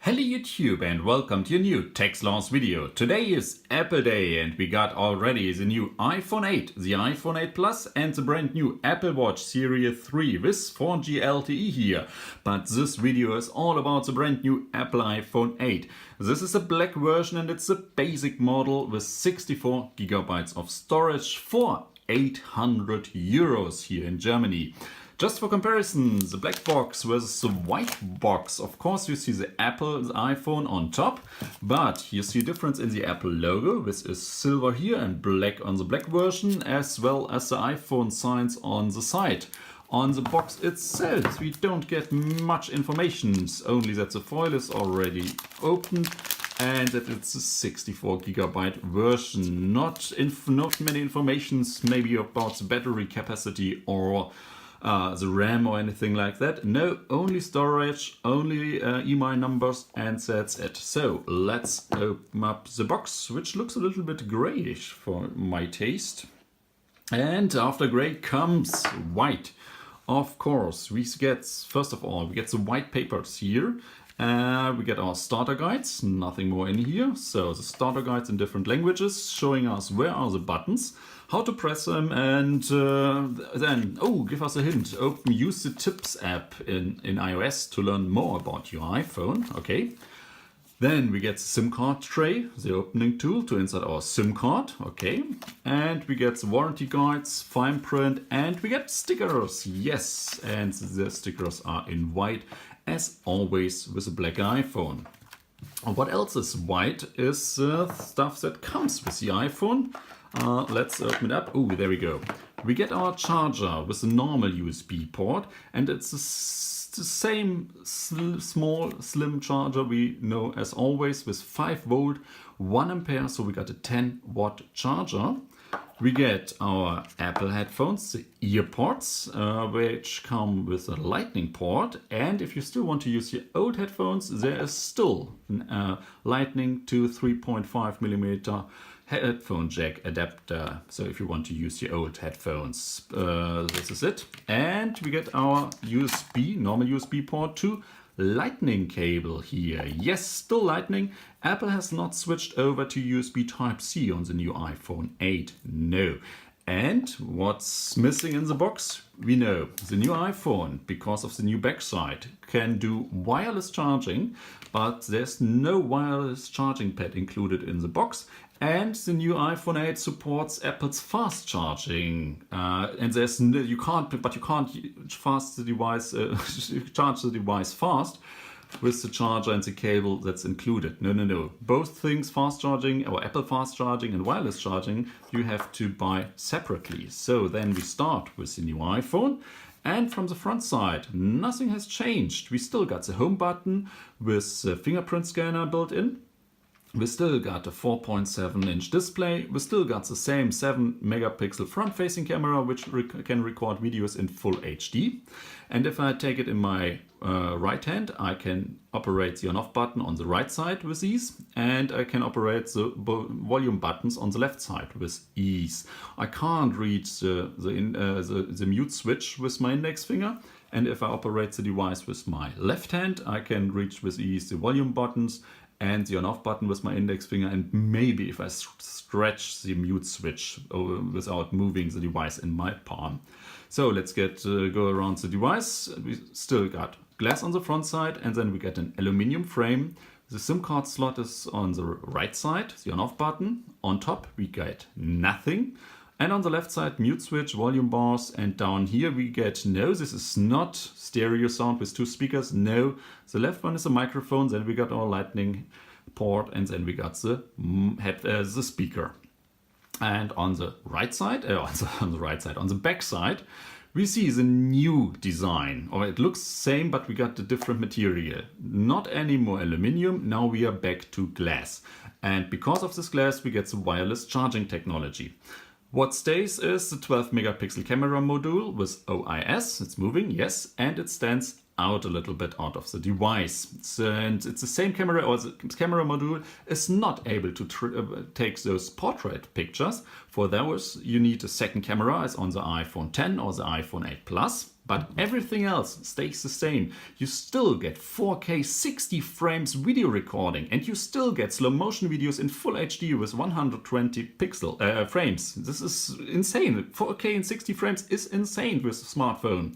Hello YouTube and welcome to your new TechSlaws video. Today is Apple Day and we got already the new iPhone 8, the iPhone 8 Plus and the brand new Apple Watch Series 3 with 4G LTE here. But this video is all about the brand new Apple iPhone 8. This is a black version and it's a basic model with 64 GB of storage for 800 euros here in Germany. Just for comparison, the black box versus the white box. Of course, you see the Apple iPhone on top, but you see a difference in the Apple logo, which is silver here and black on the black version, as well as the iPhone signs on the side. On the box itself, we don't get much information, only that the foil is already opened and that it's a 64 GB version. Not many informations, maybe about the battery capacity or the RAM or anything like that. No, only storage, only email numbers, and that's it. So let's open up the box, which looks a little bit grayish for my taste. And after gray comes white. Of course, we get, first of all, we get the white papers here. We get our starter guides, nothing more in here. So the starter guides in different languages, showing us where are the buttons, how to press them, and then, give us a hint. Use the Tips app in iOS to learn more about your iPhone. Okay. Then we get the SIM card tray, the opening tool to insert our SIM card. Okay. And we get the warranty guides, fine print, and we get stickers. Yes. And the stickers are in white, as always with a black iPhone. What else is white is stuff that comes with the iPhone. Let's open it up. Oh, there we go. We get our charger with the normal USB port, and it's the same small, slim charger we know as always with 5 volt, 1 ampere, so we got a 10 watt charger. We get our Apple headphones, the earpods, which come with a lightning port. And if you still want to use your old headphones, there is still a lightning to 3.5 millimeter headphone jack adapter. So if you want to use your old headphones, this is it. And we get our USB, normal USB port to lightning cable here. Yes, still lightning. Apple has not switched over to USB Type-C on the new iPhone 8. No. And what's missing in the box? We know the new iPhone, because of the new backside, can do wireless charging, but there's no wireless charging pad included in the box. And the new iPhone 8 supports Apple's fast charging, and you can't fast the device, charge the device fast with the charger and the cable that's included. No. Both things, fast charging or Apple fast charging and wireless charging, you have to buy separately. So then we start with the new iPhone. And from the front side, nothing has changed. We still got the home button with the fingerprint scanner built in. We still got a 4.7-inch display. We still got the same 7-megapixel front-facing camera, which can record videos in full HD. And if I take it in my right hand, I can operate the on-off button on the right side with ease, and I can operate the volume buttons on the left side with ease. I can't reach the mute switch with my index finger, and if I operate the device with my left hand, I can reach with ease the volume buttons and the on-off button with my index finger, and maybe if I stretch the mute switch without moving the device in my palm. So let's go around the device. We still got glass on the front side, and then we get an aluminum frame. The SIM card slot is on the right side, the on-off button. On top we get nothing. And on the left side, mute switch, volume bars, and down here we get, no, this is not stereo sound with 2 speakers, no. The left one is a microphone, then we got our lightning port, and then we got the speaker. And on the right side, on the back side, we see the new design, or it looks same, but we got the different material. Not anymore aluminum, now we are back to glass. And because of this glass, we get the wireless charging technology. What stays is the 12 megapixel camera module with OIS. It's moving, yes, and it stands out a little bit out of the device. And it's the same camera, or the camera module is not able to take those portrait pictures. For those, you need a second camera as on the iPhone 10 or the iPhone 8 Plus. But everything else stays the same. You still get 4K 60 frames video recording, and you still get slow motion videos in full HD with 120 pixel frames. This is insane. 4K in 60 frames is insane with a smartphone.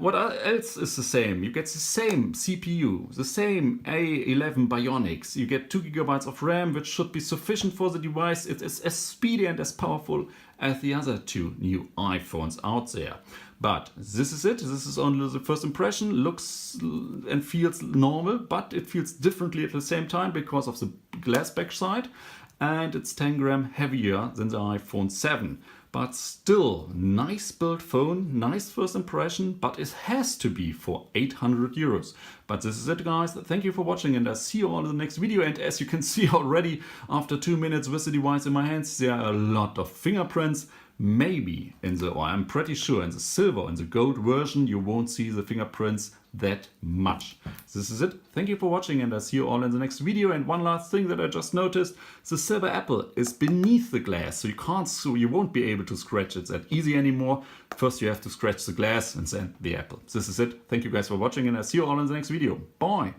What else is the same? You get the same CPU, the same A11 Bionics. You get 2 GB of RAM, which should be sufficient for the device. It is as speedy and as powerful as the other 2 new iPhones out there. But this is it. This is only the first impression. Looks and feels normal, but it feels differently at the same time because of the glass backside. And it's 10 grams heavier than the iPhone 7. But still, nice built phone, nice first impression, but it has to be for 800 euros. But this is it, guys. Thank you for watching, and I'll see you all in the next video. And as you can see already, after 2 minutes with the device in my hands, there are a lot of fingerprints. Maybe or I'm pretty sure in the silver and the gold version, you won't see the fingerprints that much. This is it. Thank you for watching, and I'll see you all in the next video. And one last thing that I just noticed, the silver apple is beneath the glass, so you won't be able to scratch it that easy anymore. First you have to scratch the glass and then the apple. This is it. Thank you guys for watching, and I'll see you all in the next video. Bye.